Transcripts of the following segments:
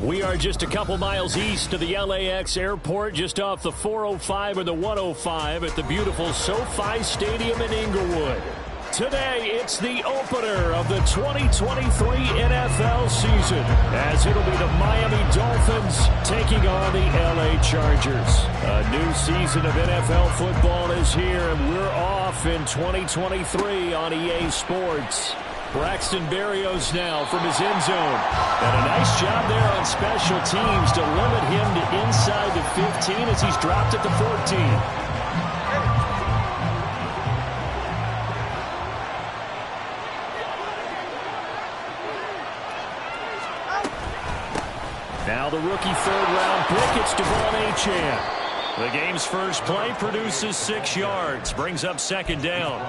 We are just a couple miles east of the LAX airport, just off the 405 or the 105 at the beautiful SoFi Stadium in Inglewood. Today, it's the opener of the 2023 NFL season, as it'll be the Miami Dolphins taking on the LA Chargers. A new season of NFL football is here, and we're off in 2023 on EA Sports. Braxton Berrios now from his end zone. And a nice job there on special teams to limit him to inside the 15 as he's dropped at the 14. Now the rookie third-round pick, it's Devon Achane. The game's first play produces 6 yards, brings up second down.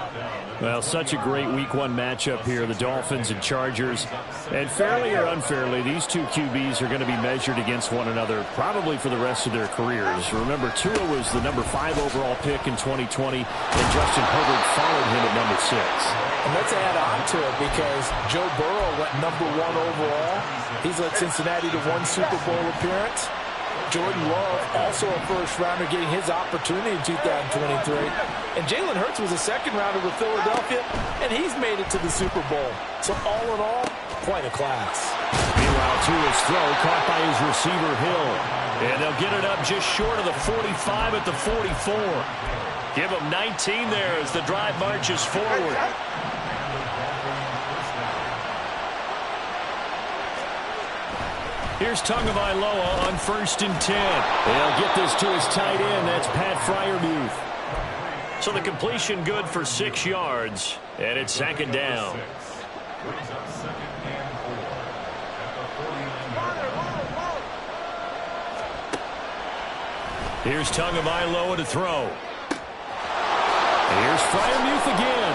Well, such a great Week 1 matchup here, the Dolphins and Chargers. And fairly or unfairly, these two QBs are going to be measured against one another probably for the rest of their careers. Remember, Tua was the number 5 overall pick in 2020, and Justin Herbert followed him at number 6. And let's add on to it because Joe Burrow went number 1 overall. He's led Cincinnati to 1 Super Bowl appearance. Jordan Love, also a first-rounder, getting his opportunity in 2023. And Jalen Hurts was a second-rounder with Philadelphia, and he's made it to the Super Bowl. So all in all, quite a class. Meanwhile, Tua's throw caught by his receiver, Hill. And they'll get it up just short of the 45 at the 44. Give him 19 there as the drive marches forward. Here's Tagovailoa on 1st and 10. They'll get this to his tight end. That's Pat Freiermuth. So the completion good for 6 yards, and it's second down. Here's Tagovailoa to throw. Here's Freiermuth again.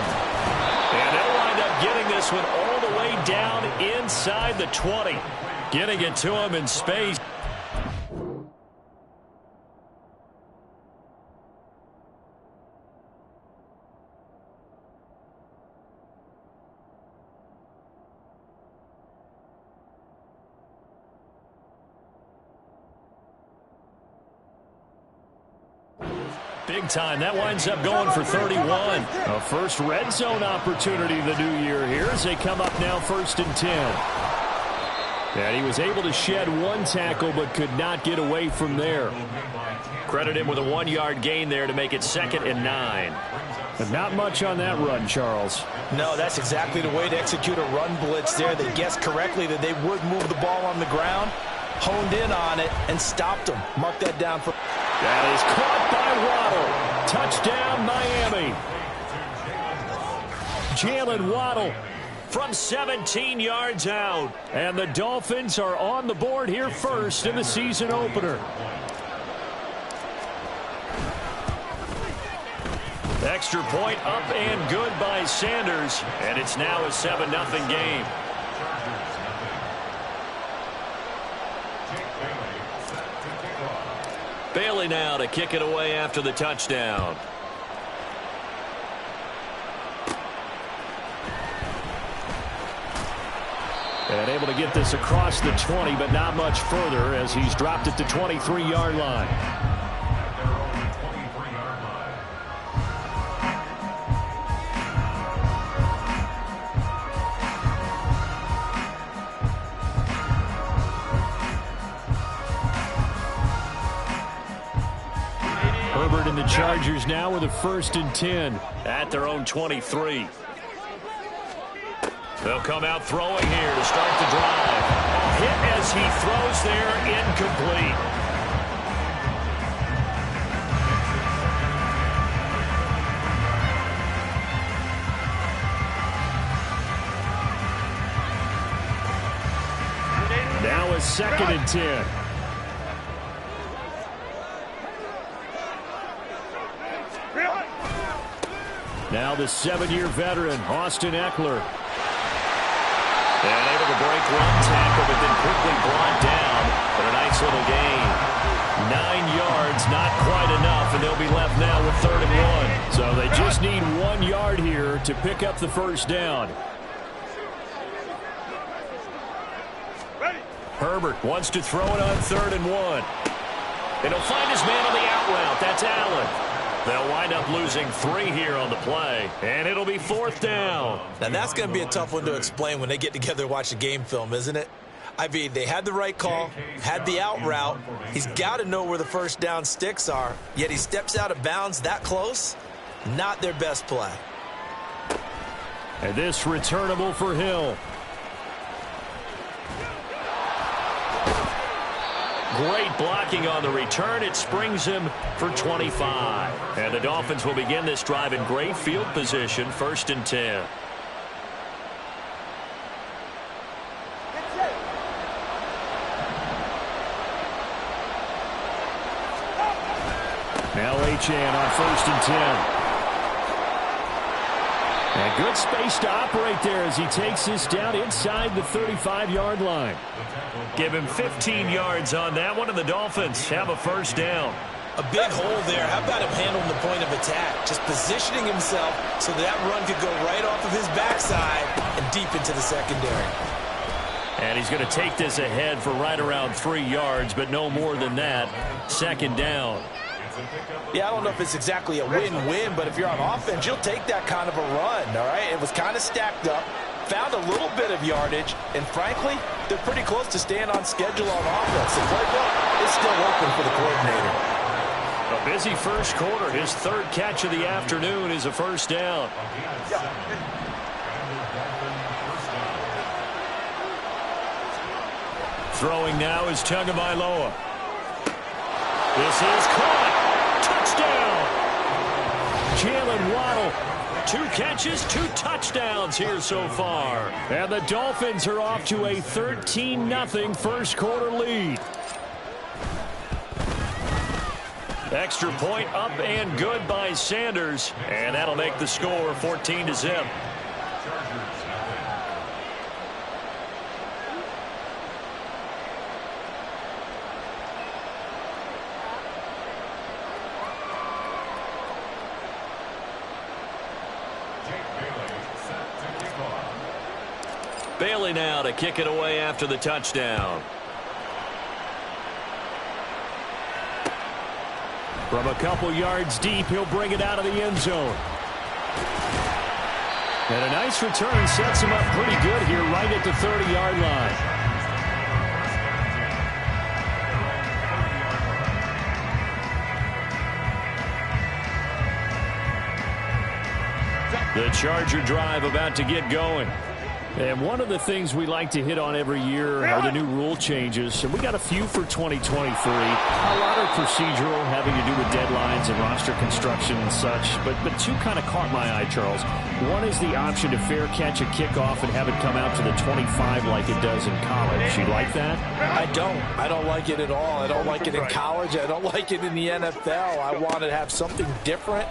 And they'll wind up getting this one all the way down inside the 20. Getting it to him in space. Big time. That winds up going for 31. A first red zone opportunity the new year here as they come up now 1st and 10. And he was able to shed 1 tackle but could not get away from there. Credit him with a 1-yard gain there to make it 2nd and 9. But not much on that run, Charles. No, that's exactly the way to execute a run blitz there. They guessed correctly that they would move the ball on the ground, honed in on it, and stopped them. Mark that down. That is caught by Waddle. Touchdown, Miami. Jalen Waddle from 17 yards out. And the Dolphins are on the board here first in the season opener. Extra point up and good by Sanders. And it's now a 7-0 game. Bailey now to kick it away after the touchdown. And able to get this across the 20, but not much further as he's dropped at the 23-yard line. Herbert and the Chargers now with a 1st and 10 at their own 23. They'll come out throwing here to start the drive. A hit as he throws there, incomplete. Now a 2nd and 10. Now the 7-year veteran, Austin Eckler. And able to break 1 tackle, but then quickly brought down. But a nice little gain. 9 yards, not quite enough, and they'll be left now with 3rd and 1. So they just need 1 yard here to pick up the first down. Herbert wants to throw it on 3rd and 1. And he'll find his man on the out route. That's Allen. They'll wind up losing 3 here on the play, and it'll be 4th down. Now, that's going to be a tough one to explain when they get together and watch the game film, isn't it? I mean, they had the right call, had the out route. He's got to know where the first down sticks are, yet he steps out of bounds that close. Not their best play. And this returnable for Hill. Great blocking on the return. It springs him for 25. And the Dolphins will begin this drive in great field position, 1st and 10. Now Achane on 1st and 10. And good space to operate there as he takes this down inside the 35-yard line. Give him 15 yards on that one, and the Dolphins have a 1st down. A big hole there. How about him handling the point of attack? Just positioning himself so that run could go right off of his backside and deep into the secondary. And he's going to take this ahead for right around 3 yards, but no more than that. 2nd down. Yeah, I don't know if it's exactly a win-win, but if you're on offense, you'll take that kind of a run, all right? It was kind of stacked up, found a little bit of yardage, and frankly, they're pretty close to staying on schedule on offense. The playbook is still open for the coordinator. A busy first quarter. His 3rd catch of the afternoon is a 1st down. Throwing now is Tagovailoa. This is caught. Touchdown. Jalen Waddle. 2 catches, 2 touchdowns here so far. And the Dolphins are off to a 13-0 first quarter lead. Extra point up and good by Sanders. And that'll make the score 14-0. Bailey now to kick it away after the touchdown. From a couple yards deep, he'll bring it out of the end zone. And a nice return sets him up pretty good here right at the 30-yard line. The Charger drive about to get going. And one of the things we like to hit on every year are the new rule changes. And we got a few for 2023. A lot are procedural, having to do with deadlines and roster construction and such. But 2 kind of caught my eye, Charles. One is the option to fair catch a kickoff and have it come out to the 25 like it does in college. You like that? I don't. I don't like it at all. I don't like it in college. I don't like it in the NFL. I want to have something different.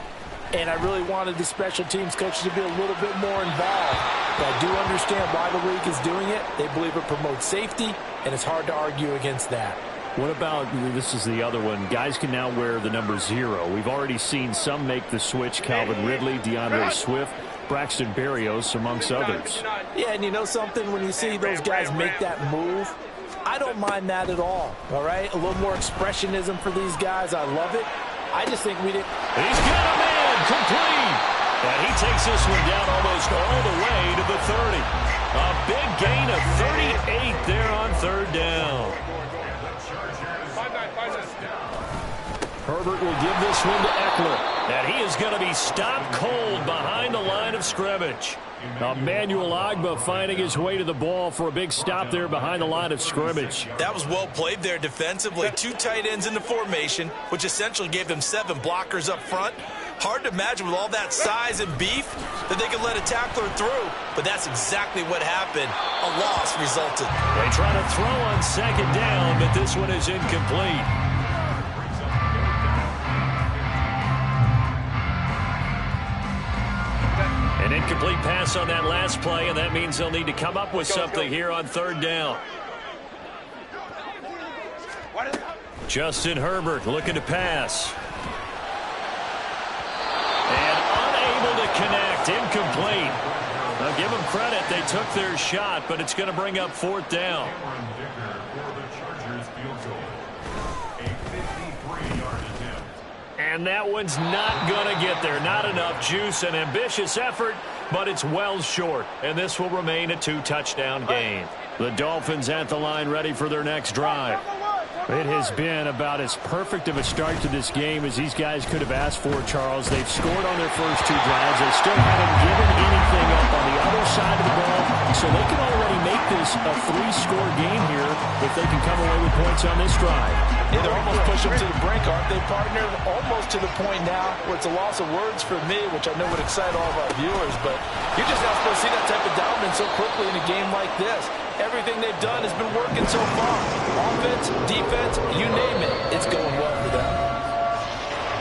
And I really wanted the special teams coaches to be a little bit more involved. But I do understand why the league is doing it. They believe it promotes safety, and it's hard to argue against that. What about, this is the other one, guys can now wear the number 0. We've already seen some make the switch, Calvin Ridley, DeAndre Swift, Braxton Berrios, amongst others. Yeah, and you know something? When you see those guys make that move, I don't mind that at all right? A little more expressionism for these guys. I love it. I just think we didn't. He's got a man complete. And he takes this one down almost all the way to the 30. A big gain of 38 there on 3rd down. Herbert will give this one to Eckler. And he is going to be stopped cold behind the line of scrimmage. Emmanuel Ogbah finding his way to the ball for a big stop there behind the line of scrimmage. That was well played there defensively. 2 tight ends in the formation, which essentially gave them 7 blockers up front. Hard to imagine with all that size and beef that they could let a tackler through. But that's exactly what happened. A loss resulted. They try to throw on 2nd down, but this one is incomplete. An incomplete pass on that last play, and that means they'll need to come up with something here on 3rd down. Justin Herbert looking to pass. And unable to connect. Incomplete. A Well, give them credit. They took their shot, but it's going to bring up fourth down. And that one's not going to get there. Not enough juice. An ambitious effort, but it's well short. And this will remain a 2-touchdown game. The Dolphins at the line ready for their next drive. It has been about as perfect of a start to this game as these guys could have asked for, Charles. They've scored on their first 2 drives. They still haven't given anything up on the other side of the ball, so they can already make this a 3-score game here if they can come away with points on this drive. Yeah, they're almost pushing them to the brink, aren't they, partner? Almost to the point now where it's a loss of words for me, which I know would excite all of our viewers, but you're just not supposed to see that type of dominance so quickly in a game like this. Everything they've done has been working so far. Offense, defense, you name it. It's going well for them.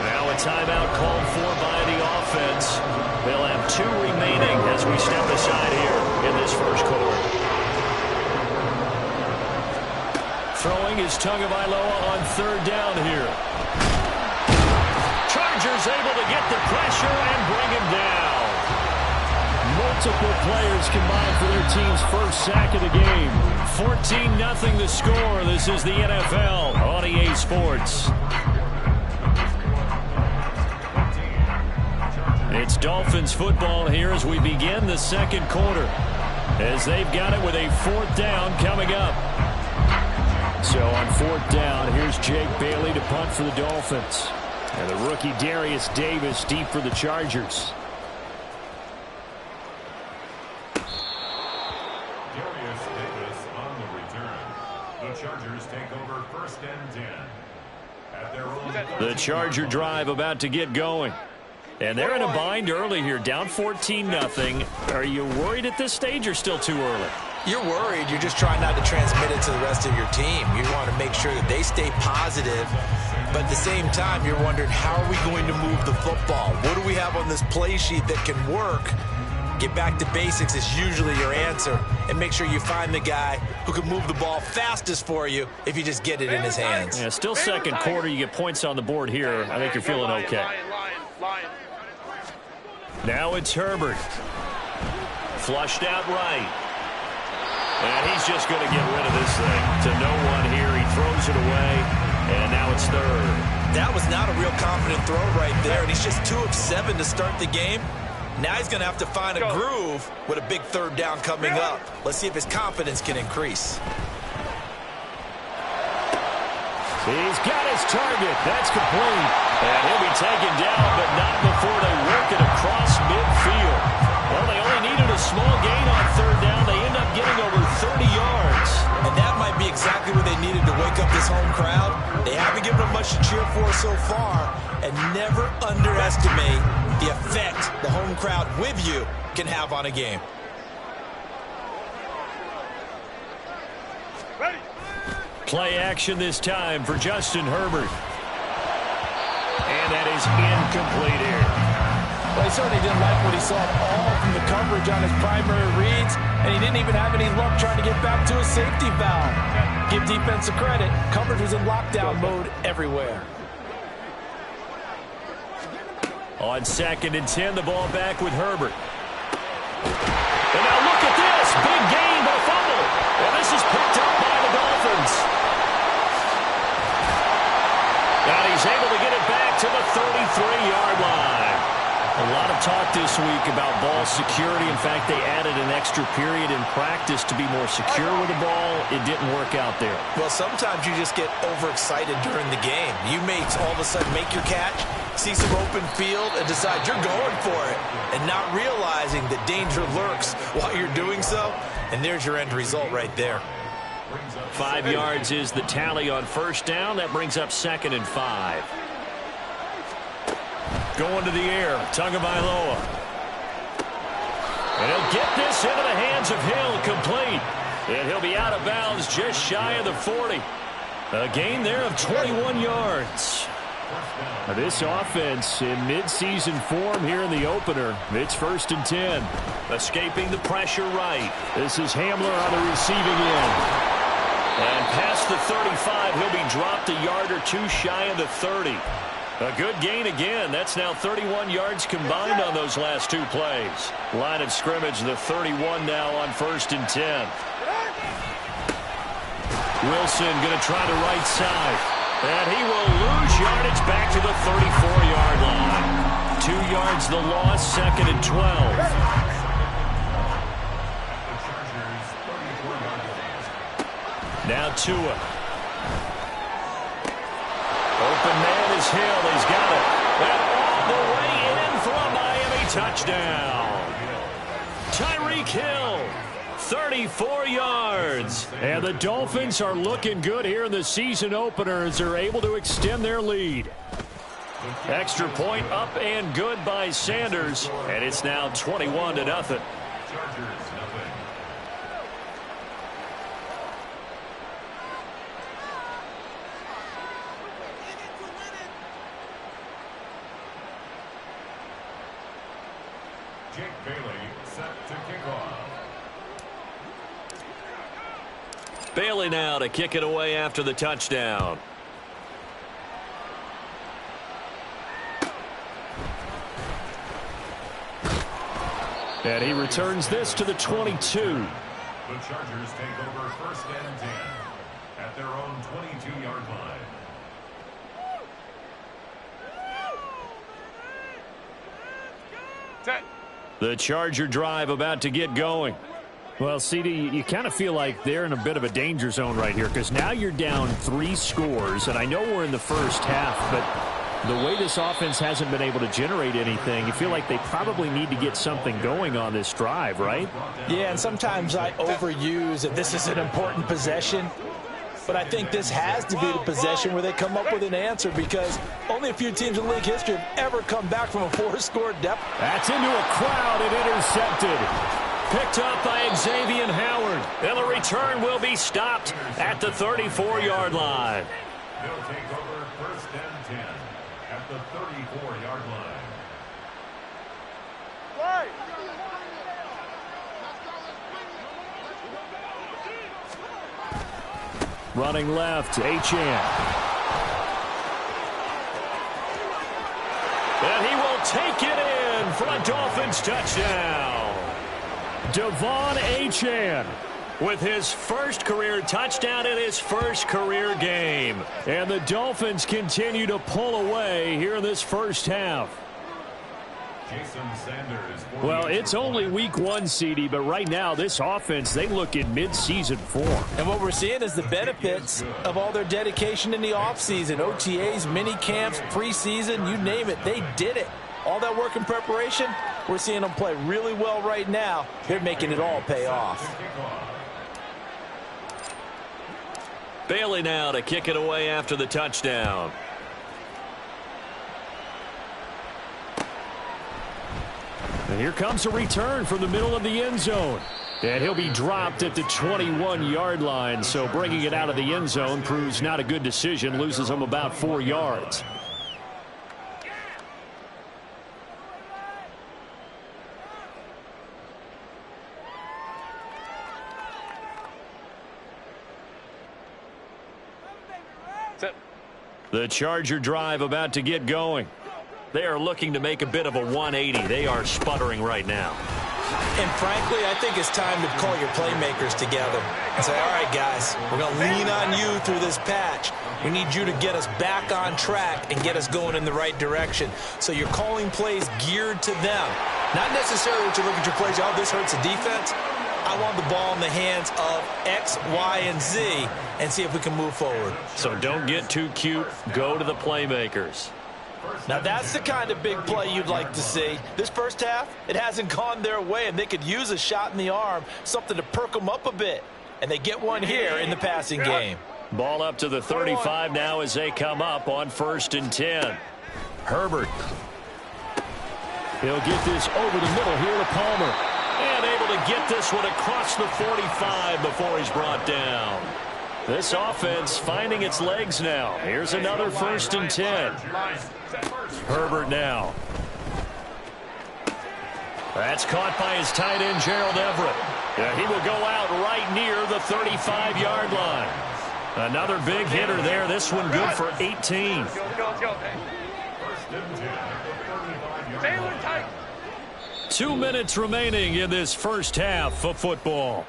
Now a timeout called for by the offense. They'll have 2 remaining as we step aside here in this first quarter. Throwing is Tagovailoa on 3rd down here. Chargers able to get the pressure and bring him down. Multiple players combined for their team's first sack of the game. 14-0 the score. This is the NFL on EA Sports. It's Dolphins football here as we begin the second quarter, as they've got it with a 4th down coming up. So on 4th down, here's Jake Bailey to punt for the Dolphins. And the rookie Darius Davis deep for the Chargers. Chargers take over 1st and 10. At their own the Charger drive about to get going. And they're in a bind early here, down 14-0. Are you worried at this stage or still too early? You're worried. You're just trying not to transmit it to the rest of your team. You want to make sure that they stay positive. But at the same time, you're wondering, how are we going to move the football? What do we have on this play sheet that can work? Get back to basics is usually your answer. And make sure you find the guy who can move the ball fastest for you if you just get it in his hands. Yeah, still second quarter. You get points on the board here. I think you're feeling okay. Now it's Herbert. Flushed out right. And he's just going to get rid of this thing to no one here. He throws it away, and now it's 3rd. That was not a real confident throw right there, and he's just 2 of 7 to start the game. Now he's going to have to find a groove with a big 3rd down coming up. Let's see if his confidence can increase. He's got his target. That's complete. And he'll be taken down, but not before they work it across midfield. Well, they only needed a small gain on 3rd down. They end up getting over 30 yards. And that might be exactly what they needed to wake up this home crowd. They haven't given them much to cheer for so far. And never underestimate the effect the home crowd with you can have on a game. Play action this time for Justin Herbert. And that is incomplete here. Well, he certainly didn't like what he saw all from the coverage on his primary reads, and he didn't even have any luck trying to get back to his safety valve. Give defense a credit. Coverage was in lockdown mode everywhere. On 2nd and 10, the ball back with Herbert. And now look at this. Big gain, but a fumble. And this is picked up by the Dolphins. And he's able to get it back to the 33-yard line. A lot of talk this week about ball security. In fact, they added an extra period in practice to be more secure with the ball. It didn't work out there. Well, sometimes you just get overexcited during the game. You may all of a sudden make your catch, see some open field, and decide you're going for it, and not realizing that danger lurks while you're doing so. And there's your end result right there. 5 yards is the tally on 1st down. That brings up 2nd and 5. Going to the air, Tagovailoa. And he'll get this into the hands of Hill, complete. And he'll be out of bounds just shy of the 40. A gain there of 21 yards. Now this offense in midseason form here in the opener. It's 1st and 10. Escaping the pressure right. This is Hamler on the receiving end. And past the 35, he'll be dropped a yard or 2 shy of the 30. A good gain again. That's now 31 yards combined on those last two plays. Line of scrimmage, the 31 now on 1st and 10. Wilson going to try the right side. And he will lose yardage back to the 34-yard line. 2 yards the loss, 2nd and 12. Now Tua. Open man is Hill. He's got it. And all the way in for a Miami touchdown. Tyreek Hill, 34 yards. And the Dolphins are looking good here in the season opener as they're able to extend their lead. Extra point up and good by Sanders. And it's now 21-0. Jake Bailey set to kick off. Bailey now to kick it away after the touchdown. And he returns this to the 22. The Chargers take over 1st and 10 at their own 22-yard line. The Charger drive about to get going. Well, CD, you kind of feel like they're in a bit of a danger zone right here because now you're down 3 scores, and I know we're in the first half, but the way this offense hasn't been able to generate anything, you feel like they probably need to get something going on this drive, right? Yeah, and sometimes I overuse that this is an important possession. But I think this has to be the possession where they come up with an answer because only a few teams in league history have ever come back from a 4-score deficit. That's into a crowd and intercepted. Picked up by Xavier Howard. And the return will be stopped at the 34-yard line. They'll take over 1st and 10 at the 34-yard line. Running left, Achane. And he will take it in for a Dolphins touchdown. Devon Achane with his first career touchdown in his first career game. And the Dolphins continue to pull away here in this first half. Well, it's only week 1, CD, but right now this offense, they look in mid-season form. And what we're seeing is the benefits of all their dedication in the offseason. OTAs, mini camps, preseason, you name it, they did it. All that work in preparation, we're seeing them play really well right now. They're making it all pay off. Bailey now to kick it away after the touchdown. And here comes a return from the middle of the end zone. And he'll be dropped at the 21-yard line. So bringing it out of the end zone proves not a good decision. Loses him about 4 yards. The Charger drive about to get going. They are looking to make a bit of a 180. They are sputtering right now. And frankly, I think it's time to call your playmakers together and say, all right, guys, we're going to lean on you through this patch. We need you to get us back on track and get us going in the right direction. So you're calling plays geared to them. Not necessarily that you look at your plays, oh, this hurts the defense. I want the ball in the hands of X, Y, and Z and see if we can move forward. So don't get too cute. Go to the playmakers. Now, that's the kind of big play you'd like to see. This first half, it hasn't gone their way, and they could use a shot in the arm, something to perk them up a bit. And they get one here in the passing game. Ball up to the 35 now as they come up on 1st and 10. Herbert. He'll get this over the middle here to Palmer. And able to get this one across the 45 before he's brought down. This offense finding its legs now. Here's another 1st and 10. Herbert now. That's caught by his tight end, Gerald Everett. Yeah, he will go out right near the 35-yard line. Another big hitter there. This one good for 18. and 10 at the 35-yard line. 2 minutes remaining in this first half of football.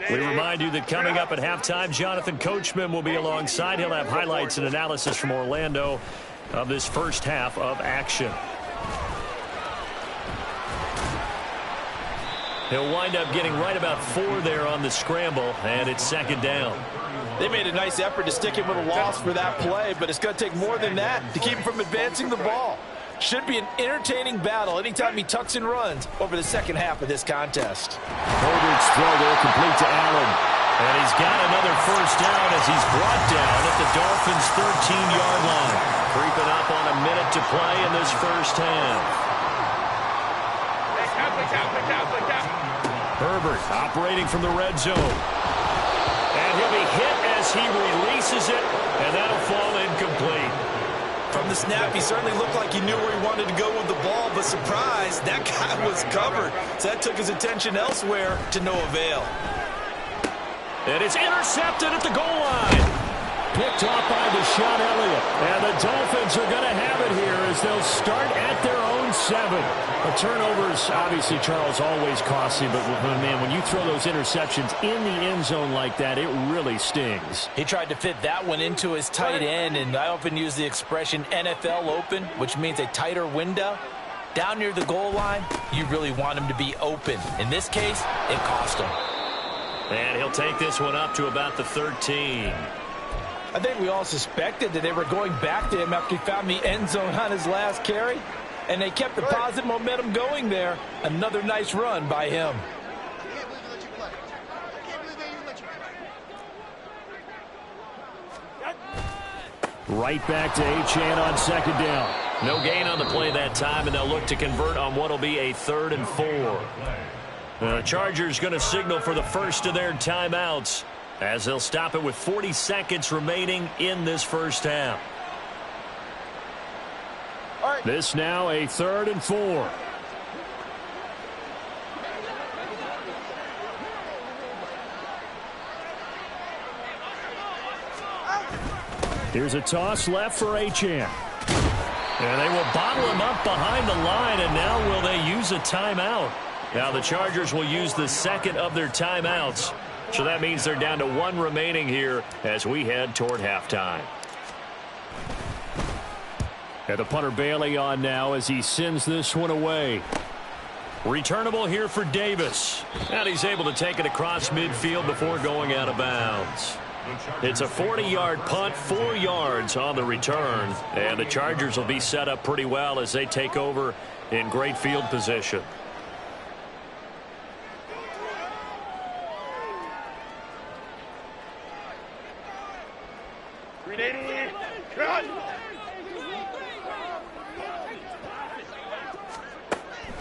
We remind you that coming up at halftime, Jonathan Coachman will be alongside. He'll have highlights and analysis from Orlando of this first half of action. He'll wind up getting right about 4 there on the scramble, and it's second down. They made a nice effort to stick him with a loss for that play, but it's going to take more than that to keep him from advancing the ball. Should be an entertaining battle anytime he tucks and runs over the second half of this contest. Herbert's throw there complete to Allen. And he's got another first down as he's brought down at the Dolphins' 13-yard line. Creeping up on a minute to play in this first half. Herbert operating from the red zone. And he'll be hit as he releases it, and that'll fall incomplete. From the snap, he certainly looked like he knew where he wanted to go with the ball, but surprise, that guy was covered. So that took his attention elsewhere to no avail. And it's intercepted at the goal line. Picked off by Deshaun Elliott. And the Dolphins are going to have it here as they'll start at their own 7. A turnover's obviously, Charles, always costly, but man, when you throw those interceptions in the end zone like that, it really stings. He tried to fit that one into his tight end, and I often use the expression NFL open, which means a tighter window. Down near the goal line, you really want him to be open. In this case, it cost him. And he'll take this one up to about the 13. I think we all suspected that they were going back to him after he found the end zone on his last carry, and they kept the positive momentum going there. Another nice run by him. Right back to Achane on second down. No gain on the play that time, and they'll look to convert on what will be a 3rd and 4. The Chargers going to signal for the first of their timeouts, as they'll stop it with 40 seconds remaining in this first half. This now a 3rd and 4. Here's a toss left for Achane. And they will bottle him up behind the line, and now will they use a timeout? Now the Chargers will use the second of their timeouts. So that means they're down to 1 remaining here as we head toward halftime. And the punter Bailey on now as he sends this one away. Returnable here for Davis. And he's able to take it across midfield before going out of bounds. It's a 40-yard punt, 4 yards on the return. And the Chargers will be set up pretty well as they take over in great field position.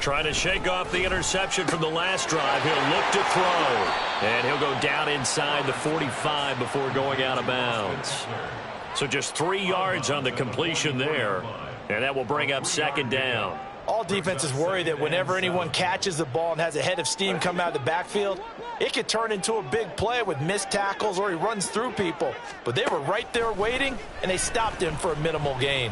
Trying to shake off the interception from the last drive. He'll look to throw. And he'll go down inside the 45 before going out of bounds. So just 3 yards on the completion there. And that will bring up second down. All defenses worry that whenever anyone catches the ball and has a head of steam come out of the backfield, it could turn into a big play with missed tackles or he runs through people. But they were right there waiting, and they stopped him for a minimal gain.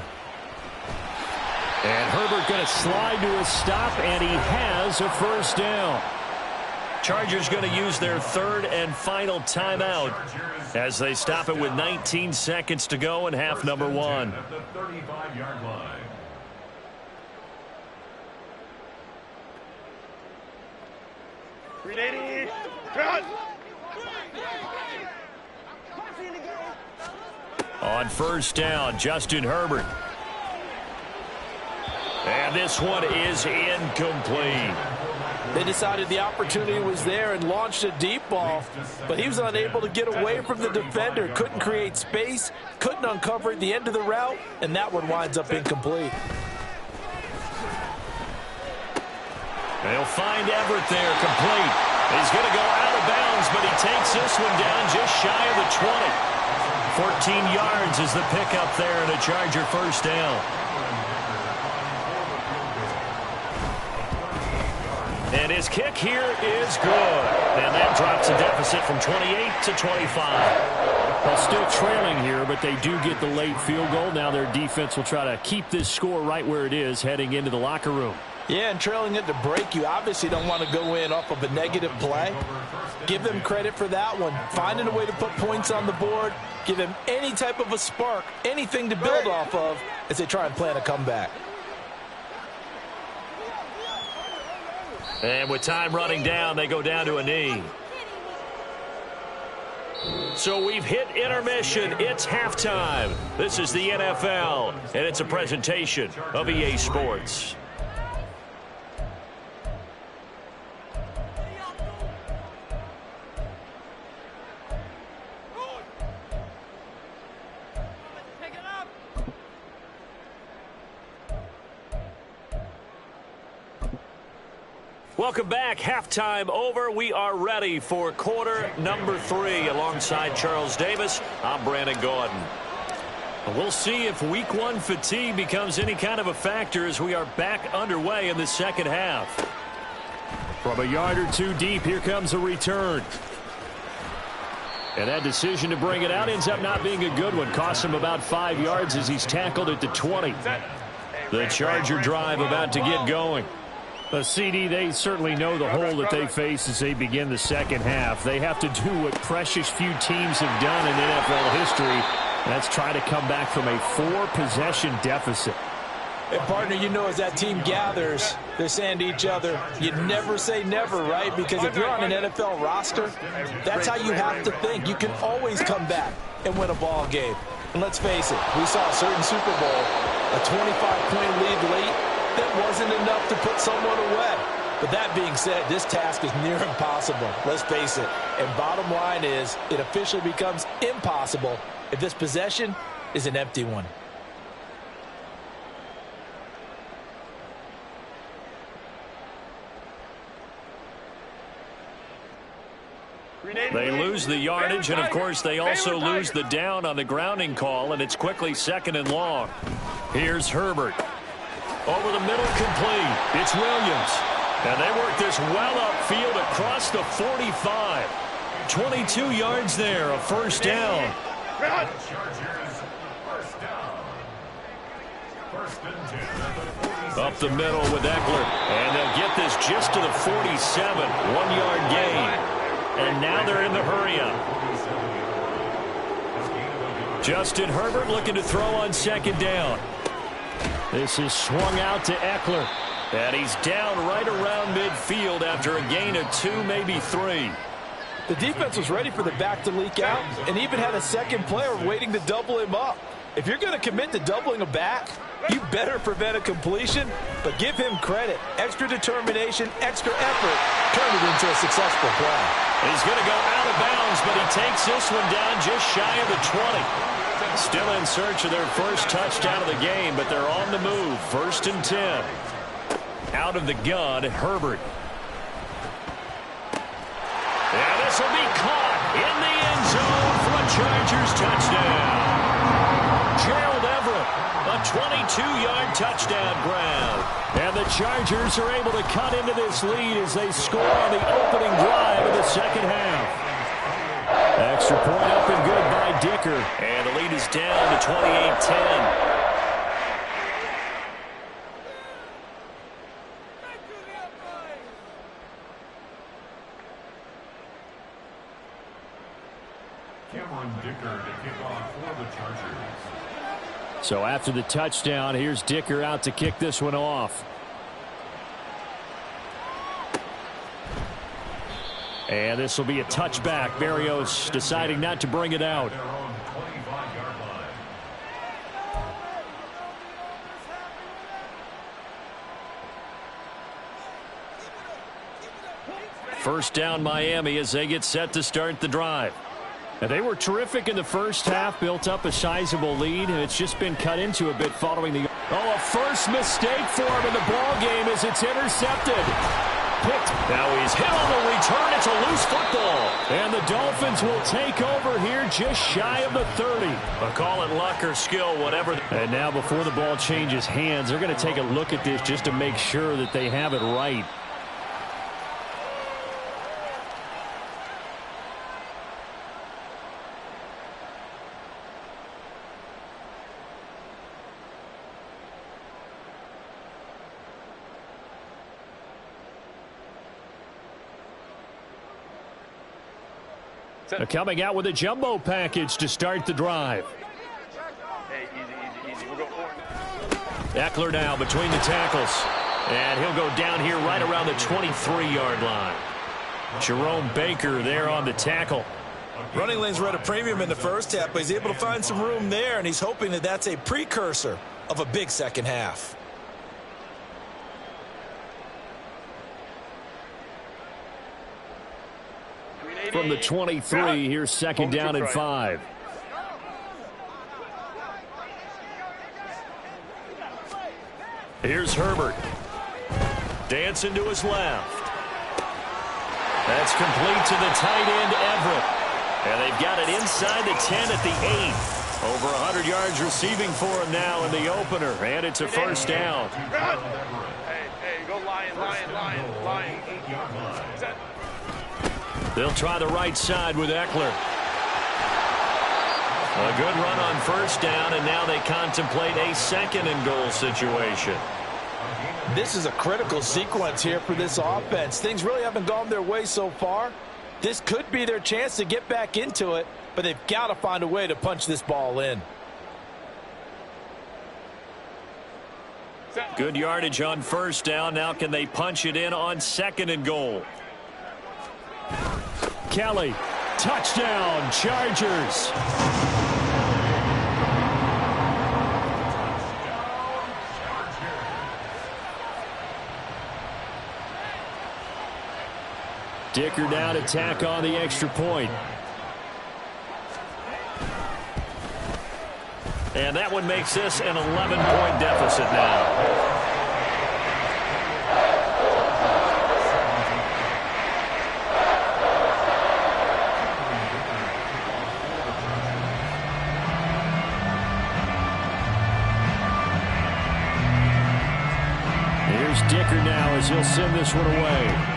And Herbert going to slide to a stop, and he has a first down. Chargers going to use their 3rd and final timeout as they stop it with 19 seconds to go in half number 1. At the 35-yard line. On first down, Justin Herbert. And this one is incomplete. They decided the opportunity was there and launched a deep ball, but he was unable to get away from the defender. Couldn't create space, couldn't uncover at the end of the route, and that one winds up incomplete. They'll find Everett there, complete. He's going to go out of bounds, but he takes this one down just shy of the 20. 14 yards is the pickup there, and a Charger first down. And his kick here is good. And that drops the deficit from 28 to 25. Well, still trailing here, but they do get the late field goal. Now their defense will try to keep this score right where it is heading into the locker room. Yeah, and trailing at the break, you obviously don't want to go in off of a negative play. Give them credit for that one. Finding a way to put points on the board, give them any type of a spark, anything to build off of as they try and plan a comeback. And with time running down, they go down to a knee. So we've hit intermission. It's halftime. This is the NFL, and it's a presentation of EA Sports. Welcome back. Halftime over. We are ready for quarter number 3. Alongside Charles Davis, I'm Brandon Gordon. We'll see if week 1 fatigue becomes any kind of a factor as we are back underway in the second half. From a yard or two deep, here comes a return. And that decision to bring it out ends up not being a good one. Costs him about 5 yards as he's tackled at the 20. The Charger drive about to get going. CD, they certainly know the hole that they face as they begin the second half. They have to do what precious few teams have done in NFL history. That's try to come back from a 4-possession deficit. And partner, you know, as that team gathers, they're saying to each other, you never say never, right? Because if you're on an NFL roster, that's how you have to think. You can always come back and win a ball game. And let's face it, we saw a certain Super Bowl, a 25-point lead late. That wasn't enough to put someone away. But that being said, this task is near impossible. Let's face it. And bottom line is, it officially becomes impossible if this possession is an empty one. They lose the yardage, and of course they also lose the down on the grounding call, and it's quickly 2nd and long. Here's Herbert. Over the middle, complete. It's Williams. And they work this well upfield across the 45. 22 yards there, a first down. Up the middle with Eckler. And they'll get this just to the 47. 1-yard gain. And now they're in the hurry-up. Justin Herbert looking to throw on 2nd down. This is swung out to Eckler. And he's down right around midfield after a gain of 2, maybe 3. The defense was ready for the back to leak out and even had a second player waiting to double him up. If you're going to commit to doubling a back, you better prevent a completion, but give him credit. Extra determination, extra effort, turned it into a successful play. He's going to go out of bounds, but he takes this one down just shy of the 20. Still in search of their first touchdown of the game, but they're on the move. 1st and 10. Out of the gun, Herbert. And this will be caught in the end zone for a Chargers touchdown. Gerald Everett, a 22-yard touchdown grab. And the Chargers are able to cut into this lead as they score on the opening drive of the second half. Extra point up and good by Dicker. And the lead is down to 28-10. So after the touchdown, here's Dicker out to kick this one off. And this will be a touchback. Berrios deciding not to bring it out. First down Miami as they get set to start the drive. And they were terrific in the first half, built up a sizable lead, and it's just been cut into a bit following the... Oh, a first mistake for him in the ball game as it's intercepted. Picked. Now he's hit on the return. It's a loose football. And the Dolphins will take over here just shy of the 30. But call it luck or skill, whatever. And now before the ball changes hands, they're going to take a look at this just to make sure that they have it right. Coming out with a jumbo package to start the drive. Hey, easy. We'll go forward. Eckler now between the tackles. And he'll go down here right around the 23-yard line. Jerome Baker there on the tackle. Running lanes were at a premium in the first half, but he's able to find some room there, and he's hoping that that's a precursor of a big second half. From the 23, here's second down and 5. Here's Herbert. Dancing to his left. That's complete to the tight end, Everett. And they've got it inside the 10 at the 8. Over 100 yards receiving for him now in the opener. And it's a first down. Hey, go Lion. Set. They'll try the right side with Eckler. A good run on first down, and now they contemplate a second and goal situation. This is a critical sequence here for this offense. Things really haven't gone their way so far. This could be their chance to get back into it, but they've got to find a way to punch this ball in. Good yardage on first down. Now can they punch it in on second and goal? Kelly, touchdown, Chargers. Dicker down to tack on the extra point. And that one makes this an 11-point deficit now. Here's Dicker now as he'll send this one away.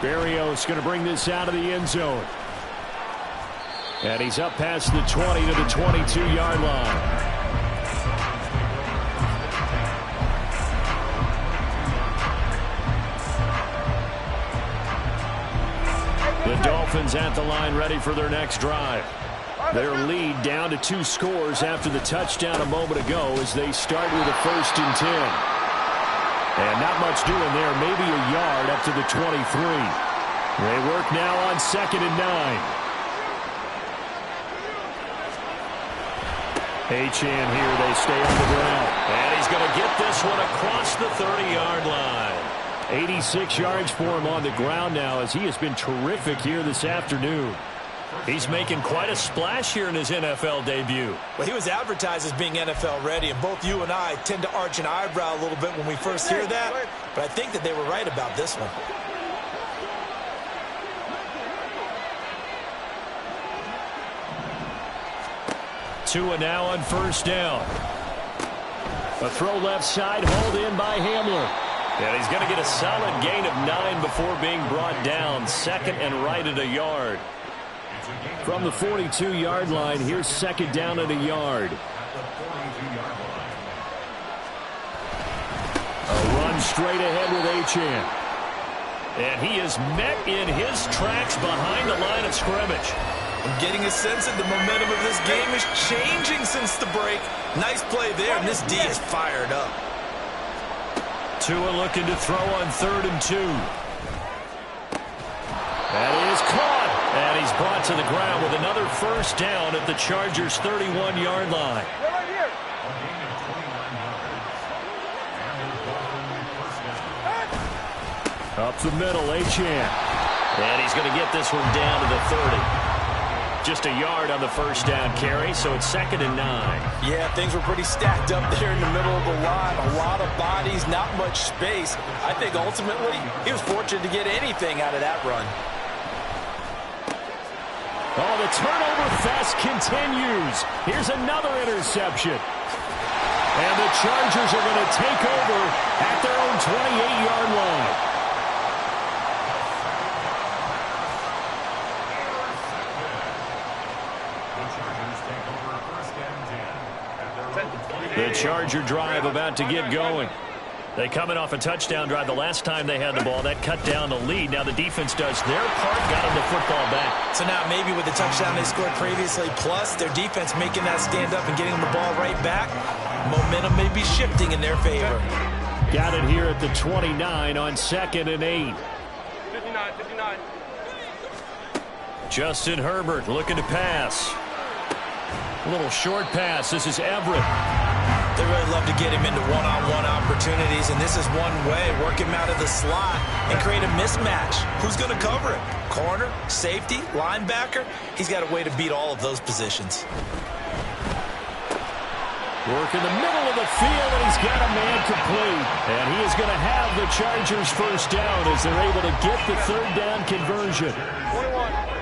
Berrios going to bring this out of the end zone. And he's up past the 20 to the 22-yard line. The Dolphins at the line ready for their next drive. Their lead down to 2 scores after the touchdown a moment ago as they start with a 1st and 10. And not much doing there, maybe a yard up to the 23. They work now on 2nd and 9. Achane here, they stay on the ground. And he's going to get this one across the 30-yard line. 86 yards for him on the ground now as he has been terrific here this afternoon. He's making quite a splash here in his NFL debut. Well, he was advertised as being NFL ready, and both you and I tend to arch an eyebrow a little bit when we first hear that, but I think that they were right about this one. Tua now on first down. A throw left side, hauled in by Hamler. And he's going to get a solid gain of 9 before being brought down. 2nd and right at a yard. From the 42-yard line, here's 2nd down at a yard. A run straight ahead with Achane. And he is met in his tracks behind the line of scrimmage. I'm getting a sense that the momentum of this game is changing since the break. Nice play there, and this D is fired up. Tua looking to throw on 3rd and 2. That is caught. And he's brought to the ground with another first down at the Chargers' 31-yard line. Up the middle, Achane. And he's going to get this one down to the 30. Just a yard on the first down carry, so it's 2nd and 9. Yeah, things were pretty stacked up there in the middle of the line. A lot of bodies, not much space. I think ultimately he was fortunate to get anything out of that run. Oh, the turnover fest continues. Here's another interception. And the Chargers are going to take over at their own 28-yard line. The Charger drive about to get going. They coming off a touchdown drive the last time they had the ball. That cut down the lead. Now the defense does their part, got them the football back. So now maybe with the touchdown they scored previously, plus their defense making that stand up and getting them the ball right back, momentum may be shifting in their favor. Got it here at the 29 on 2nd and 8. 59. Justin Herbert looking to pass. A little short pass. This is Everett. They really love to get him into one-on-one opportunities, and this is one way. Work him out of the slot and create a mismatch. Who's going to cover him? Corner, safety, linebacker? He's got a way to beat all of those positions. Work in the middle of the field, and he's got a man complete. And he is going to have the Chargers first down as they're able to get the third down conversion. 21.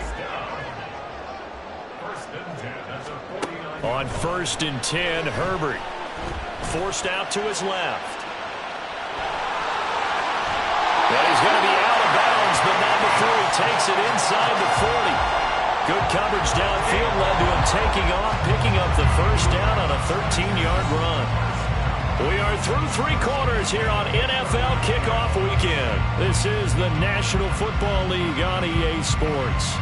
On 1st and 10, Herbert forced out to his left. And he's going to be out of bounds, but not before he takes it inside the 40. Good coverage downfield led to him taking off, picking up the first down on a 13-yard run. We are through 3 quarters here on NFL Kickoff Weekend. This is the National Football League on EA Sports.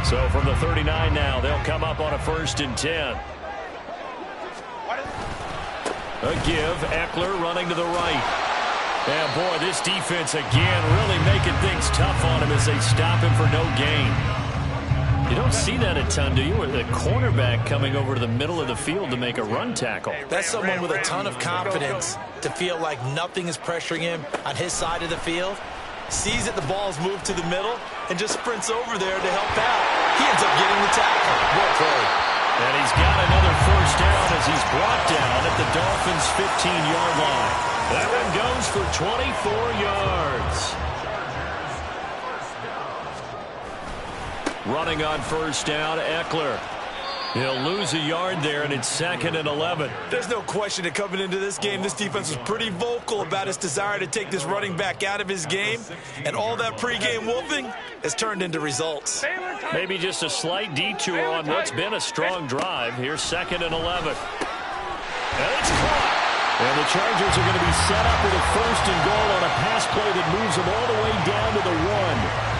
So from the 39 now, they'll come up on a 1st and 10. A give, Eckler running to the right. And boy, this defense again really making things tough on him as they stop him for no gain. You don't see that a ton, do you? The cornerback coming over to the middle of the field to make a run tackle. That's someone with a ton of confidence to feel like nothing is pressuring him on his side of the field. Sees that the ball's moved to the middle and just sprints over there to help out. He ends up getting the tackle. Well played. And he's got another first down as he's brought down at the Dolphins' 15-yard line. That one goes for 24 yards. Running on first down, Eckler. He'll lose a yard there, and it's 2nd and 11. There's no question that coming into this game, this defense was pretty vocal about its desire to take this running back out of his game. And all that pregame wolfing has turned into results. Maybe just a slight detour on what's been a strong drive. Here's 2nd and 11. And it's caught. And the Chargers are going to be set up with a 1st and goal on a pass play that moves them all the way down to the 1.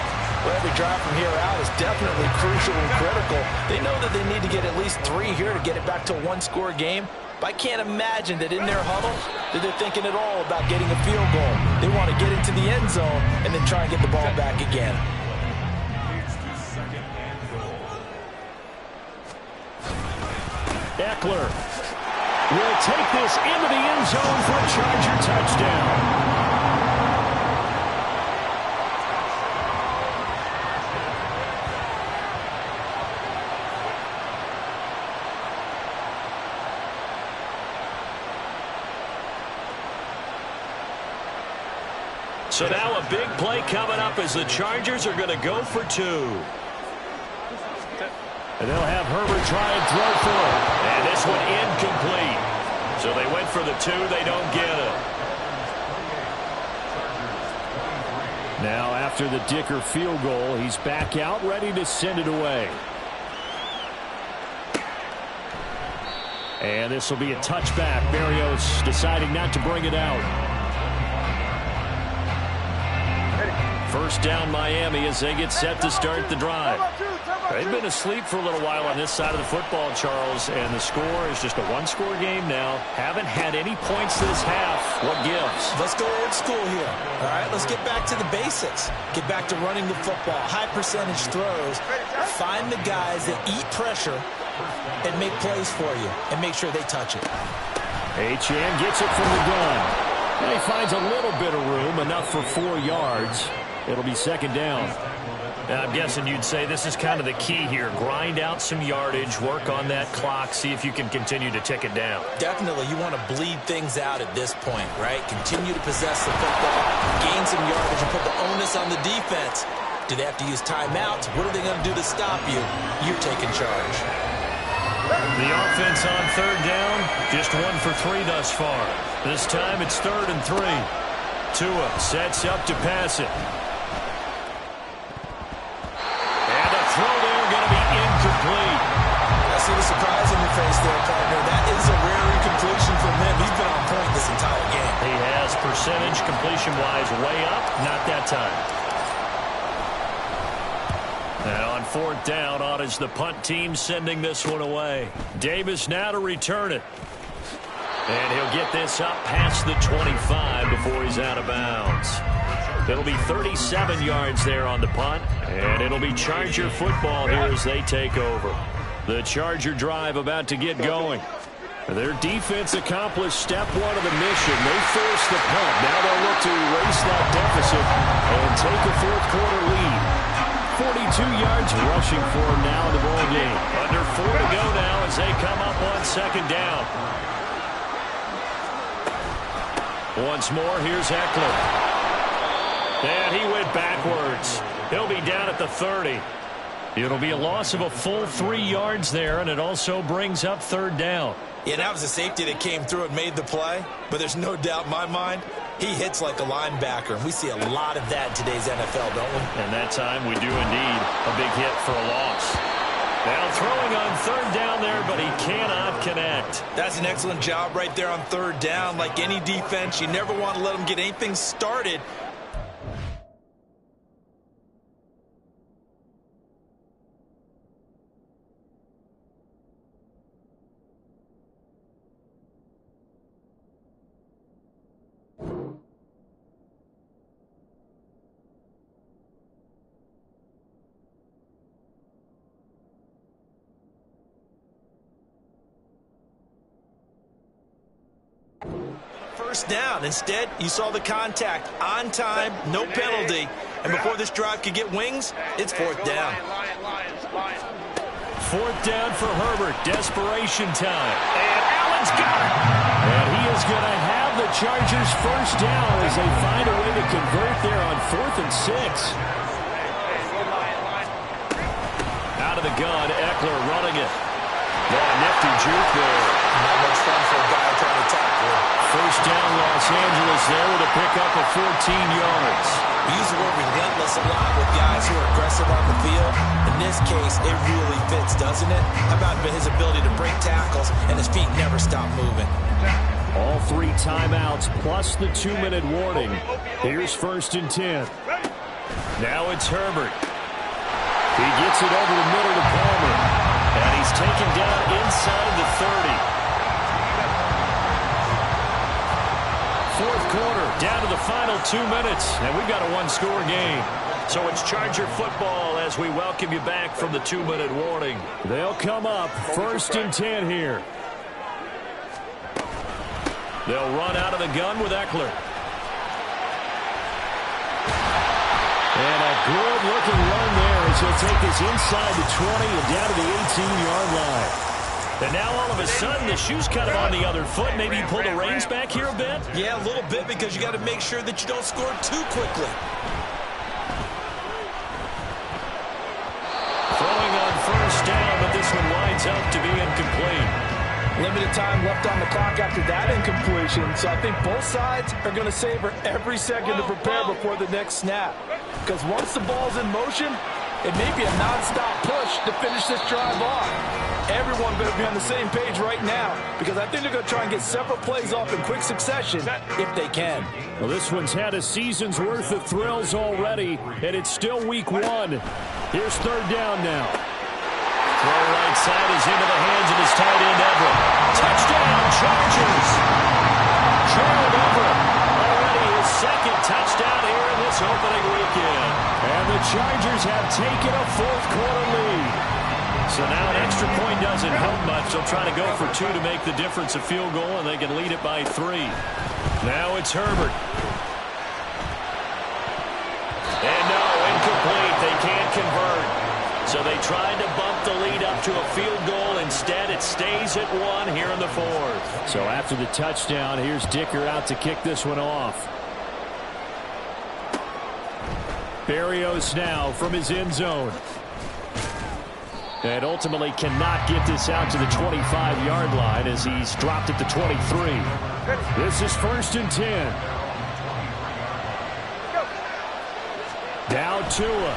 Well, every drive from here out is definitely crucial and critical. They know that they need to get at least 3 here to get it back to a 1-score game. But I can't imagine that in their huddle that they're thinking at all about getting a field goal. They want to get into the end zone and then try and get the ball back again. Eckler will take this into the end zone for a Charger touchdown. So now a big play coming up as the Chargers are going to go for 2. And they'll have Herbert try and throw for it. And this one incomplete. So they went for the 2. They don't get it. Now after the Dicker field goal, he's back out ready to send it away. And this will be a touchback. Berrios deciding not to bring it out. First down Miami as they get set to start the drive. They've been asleep for a little while on this side of the football, Charles, and the score is just a 1-score game now. Haven't had any points this half. What gives? Let's go old school here. All right, let's get back to the basics. Get back to running the football, high percentage throws. Find the guys that eat pressure and make plays for you and make sure they touch it. Achane gets it from the gun. And he finds a little bit of room, enough for 4 yards. It'll be 2nd down. I'm guessing you'd say this is kind of the key here. Grind out some yardage, work on that clock, see if you can continue to tick it down. Definitely, you want to bleed things out at this point, right? Continue to possess the football, gain some yardage, and put the onus on the defense. Do they have to use timeouts? What are they going to do to stop you? You're taking charge. The offense on 3rd down, just 1 for 3 thus far. This time it's 3rd and 3. Tua sets up to pass it. And a throw there going to be incomplete. I see the surprise on your face there, partner. That is a rare incompletion from him. He's been on point this entire game. He has percentage completion-wise way up. Not that time. And on fourth down, on is the punt team sending this one away. Davis now to return it. And he'll get this up past the 25 before he's out of bounds. It'll be 37 yards there on the punt. And it'll be Charger football here as they take over. The Charger drive about to get going. Their defense accomplished step one of the mission. They forced the punt. Now they'll look to erase that deficit and take a fourth quarter lead. 42 yards rushing for him now in the ball game. Under 4 to go now as they come up on second down. Once more, here's Eckler. And he went backwards. He'll be down at the 30. It'll be a loss of a full 3 yards there, and it also brings up third down. Yeah, that was a safety that came through and made the play, but there's no doubt in my mind he hits like a linebacker, and we see a lot of that in today's NFL, don't we? And that time we do indeed a big hit for a loss. Now throwing on third down there, but he cannot connect. That's an excellent job right there on third down. Like any defense, you never want to let them get anything started. First down. Instead, you saw the contact on time, no penalty. And before this drive could get wings, it's fourth down. Fourth down for Herbert. Desperation time. And Allen's got it. And he is going to have the Chargers first down as they find a way to convert there on 4th and 6. Out of the gun, Eckler running it. Nifty juke there. Not much fun for a guy trying to tackle. First down, Los Angeles there with a pickup of 14 yards. We use the word relentless a lot with guys who are aggressive on the field. In this case, it really fits, doesn't it? How about his ability to break tackles and his feet never stop moving? All 3 timeouts plus the 2-minute warning. Here's 1st and 10. Now it's Herbert. He gets it over the middle to Palmer. And he's taken down inside the 30. Fourth quarter, down to the final 2 minutes, and we've got a 1-score game. So it's Charger football as we welcome you back from the 2-minute warning. They'll come up 1st and 10 here. They'll run out of the gun with Eckler. And a good-looking run there as he'll take this inside the 20 and down to the 18-yard line. And now all of a sudden the shoe's kind of on the other foot. Maybe you pull the reins back here a bit? Yeah, a little bit because you got to make sure that you don't score too quickly. Throwing on first down, but this one winds up to be incomplete. Limited time left on the clock after that incompletion, so I think both sides are going to savor every second to prepare before the next snap. Because once the ball's in motion, it may be a nonstop push to finish this drive off. Everyone better be on the same page right now because I think they're going to try and get several plays off in quick succession if they can. Well, this one's had a season's worth of thrills already, and it's still week 1. Here's third down now. Throw right side is into the hands of his tight end, Everett. Touchdown, Chargers. Gerald Everett already his second touchdown here in this opening weekend. And the Chargers have taken a fourth quarter lead. So now an extra point doesn't help much. They'll try to go for 2 to make the difference a field goal, and they can lead it by 3. Now it's Herbert. And no, incomplete. They can't convert. So they tried to bump the lead up to a field goal. Instead, it stays at 1 here in the 4th. So after the touchdown, here's Dicker out to kick this one off. Berrios now from his end zone. And ultimately cannot get this out to the 25-yard line as he's dropped at the 23. This is 1st and 10. Now Tua.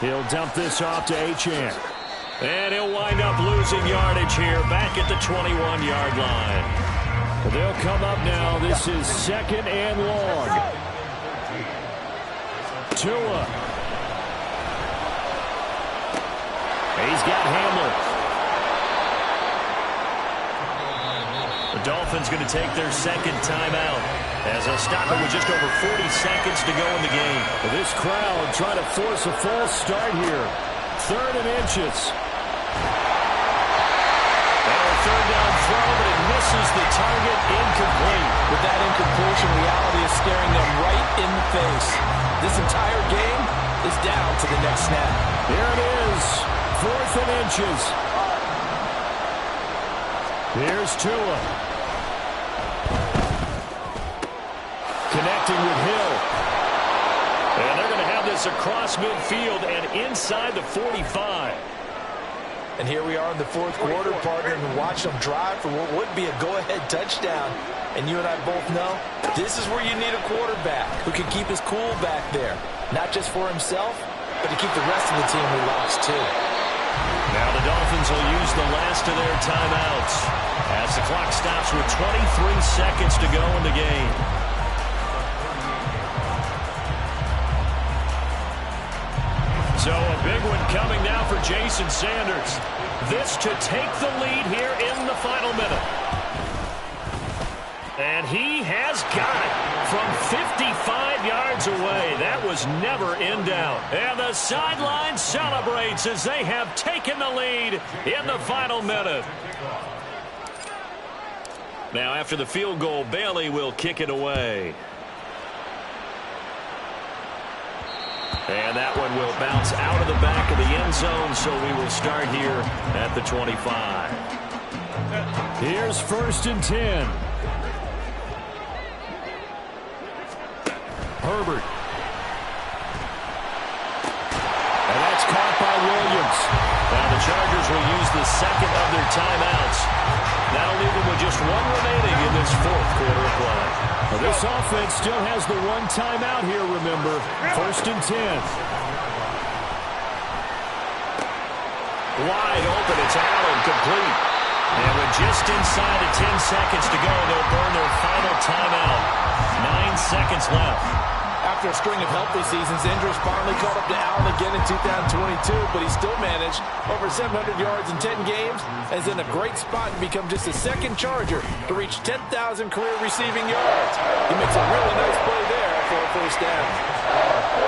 He'll dump this off to Achane. And he'll wind up losing yardage here back at the 21-yard line. They'll come up now. This is 2nd and long. Tua. He's got Hamler. The Dolphins going to take their 2nd timeout as they'll stop it with just over 40 seconds to go in the game. This crowd trying to force a false start here. 3rd and inches. And a 3rd down throw, but it misses the target. Incomplete. With that incompletion, reality is staring them right in the face. This entire game is down to the next snap. Here it is. 4th and inches. Here's Tua. Connecting with Hill. And they're going to have this across midfield and inside the 45. And here we are in the 4th quarter, partner, and watch them drive for what would be a go-ahead touchdown. And you and I both know this is where you need a quarterback who can keep his cool back there. Not just for himself, but to keep the rest of the team relaxed too. Now the Dolphins will use the last of their timeouts as the clock stops with 23 seconds to go in the game. So a big one coming now for Jason Sanders. This to take the lead here in the final minute. And he has got it from 55 yards away. That was never in doubt. And the sideline celebrates as they have taken the lead in the final minute. Now after the field goal, Bailey will kick it away. And that one will bounce out of the back of the end zone, so we will start here at the 25. Here's 1st and 10. Herbert. And that's caught by Williams. Now the Chargers will use the 2nd of their timeouts. That'll leave them with just 1 remaining in this 4th quarter of play. Well, this offense still has the 1 timeout here, remember. 1st and 10. Wide open, it's Allen, complete. And with just inside of 10 seconds to go, they'll burn their final timeout. 9 seconds left. After a string of healthy seasons, injuries finally caught up to Allen again in 2022, but he still managed over 700 yards in 10 games and is in a great spot to become just the 2nd Charger to reach 10,000 career receiving yards. He makes a really nice play there for a 1st down.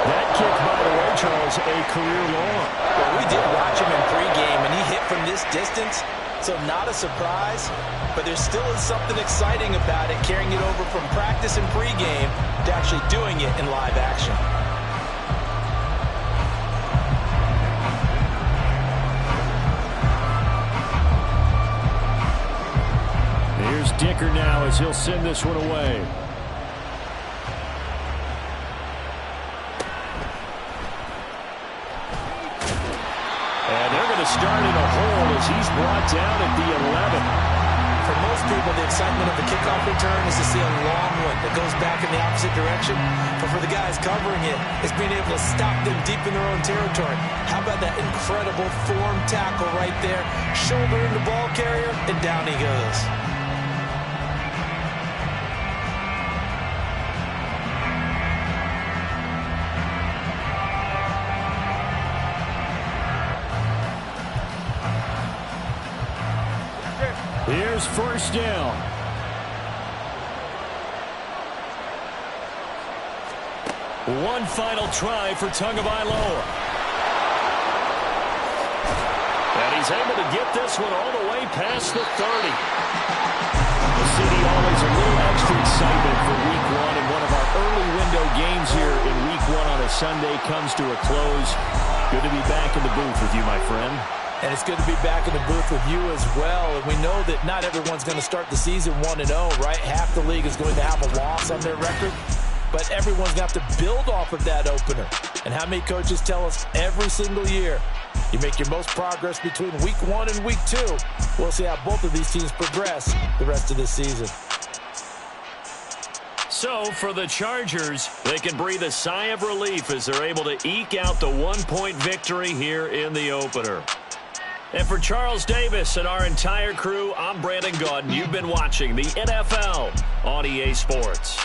That kick, by the way, Charles, a career long. Well, we did watch him in pregame, and he hit from this distance. So not a surprise, but there still is something exciting about it, carrying it over from practice and pregame to actually doing it in live action. Here's Dicker now as he'll send this one away. And they're going to start in a hole as he's brought down at the 11. For most people, the excitement of the kickoff return is to see a long one that goes back in the opposite direction. But for the guys covering it, it's being able to stop them deep in their own territory. How about that incredible form tackle right there? Shoulder in the ball carrier, and down he goes. Here's 1st down. One final try for Tagovailoa. And he's able to get this one all the way past the 30. The city always a little extra excitement for Week 1, and one of our early window games here in Week 1 on a Sunday comes to a close. Good to be back in the booth with you, my friend. And it's good to be back in the booth with you as well. And we know that not everyone's going to start the season 1-0, right? Half the league is going to have a loss on their record. But everyone's going to have to build off of that opener. And how many coaches tell us every single year, you make your most progress between Week 1 and Week 2. We'll see how both of these teams progress the rest of this season. So for the Chargers, they can breathe a sigh of relief as they're able to eke out the one-point victory here in the opener. And for Charles Davis and our entire crew, I'm Brandon Gaudin. You've been watching the NFL on EA Sports.